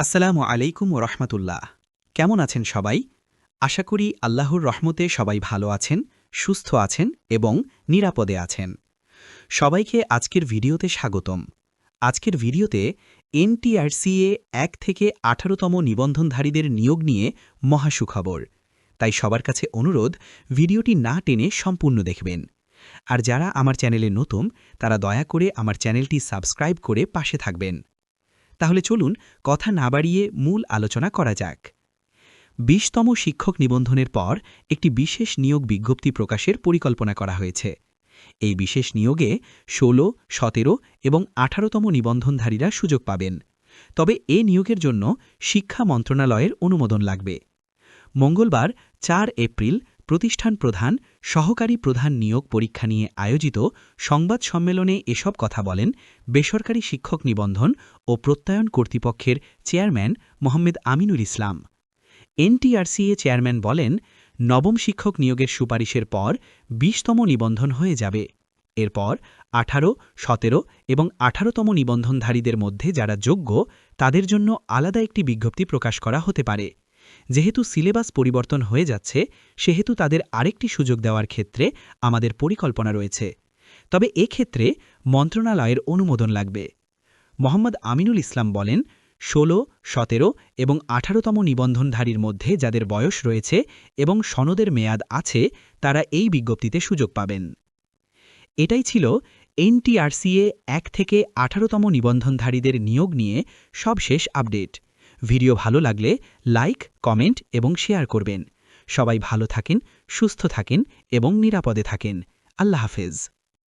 আসসালামু আলাইকুম রহমতুল্লাহ। কেমন আছেন সবাই? আশা করি আল্লাহর রহমতে সবাই ভালো আছেন, সুস্থ আছেন এবং নিরাপদে আছেন। সবাইকে আজকের ভিডিওতে স্বাগতম। আজকের ভিডিওতে এনটিআরসিএ ১ থেকে ১৮তম নিবন্ধনধারীদের নিয়োগ নিয়ে মহা সুখবর। তাই সবার কাছে অনুরোধ, ভিডিওটি না টেনে সম্পূর্ণ দেখবেন। আর যারা আমার চ্যানেলে নতুন, তারা দয়া করে আমার চ্যানেলটি সাবস্ক্রাইব করে পাশে থাকবেন। তাহলে চলুন কথা না বাড়িয়ে মূল আলোচনা করা যাক। ২০তম শিক্ষক নিবন্ধনের পর একটি বিশেষ নিয়োগ বিজ্ঞপ্তি প্রকাশের পরিকল্পনা করা হয়েছে। এই বিশেষ নিয়োগে ১৬, ১৭ এবং ১৮তম নিবন্ধনধারীরা সুযোগ পাবেন। তবে এ নিয়োগের জন্য শিক্ষা মন্ত্রণালয়ের অনুমোদন লাগবে। মঙ্গলবার ৪ এপ্রিল প্রতিষ্ঠান প্রধান, সহকারী প্রধান নিয়োগ পরীক্ষা নিয়ে আয়োজিত সংবাদ সম্মেলনে এসব কথা বলেন বেসরকারি শিক্ষক নিবন্ধন ও প্রত্যয়ন কর্তৃপক্ষের chairman Mohammad Aminul Islam. NTRCA chairman বলেন, নবম শিক্ষক নিয়োগের সুপারিশের পর ২০তম নিবন্ধন হয়ে যাবে। এরপর ১৮, ১৭ এবং ১৮তম নিবন্ধনধারীদের মধ্যে যারা যোগ্য, তাদের জন্য আলাদা একটি বিজ্ঞপ্তি প্রকাশ করা হতে পারে। যেহেতু সিলেবাস পরিবর্তন হয়ে যাচ্ছে, সেহেতু তাদের আরেকটি সুযোগ দেওয়ার ক্ষেত্রে আমাদের পরিকল্পনা রয়েছে। তবে এক্ষেত্রে মন্ত্রণালয়ের অনুমোদন লাগবে। মোহাম্মদ আমিনুল ইসলাম বলেন, ১৬, ১৭ এবং ১৮তম নিবন্ধনধারীর মধ্যে যাদের বয়স রয়েছে এবং সনদের মেয়াদ আছে, তারা এই বিজ্ঞপ্তিতে সুযোগ পাবেন। এটাই ছিল এনটিআরসিএ ১ থেকে ১৮তম নিবন্ধনধারীদের নিয়োগ নিয়ে সবশেষ আপডেট। ভিডিও ভালো লাগলে লাইক, কমেন্ট এবং শেয়ার করবেন। সবাই ভালো থাকেন, সুস্থ থাকেন এবং নিরাপদে থাকেন। আল্লাহ হাফেজ।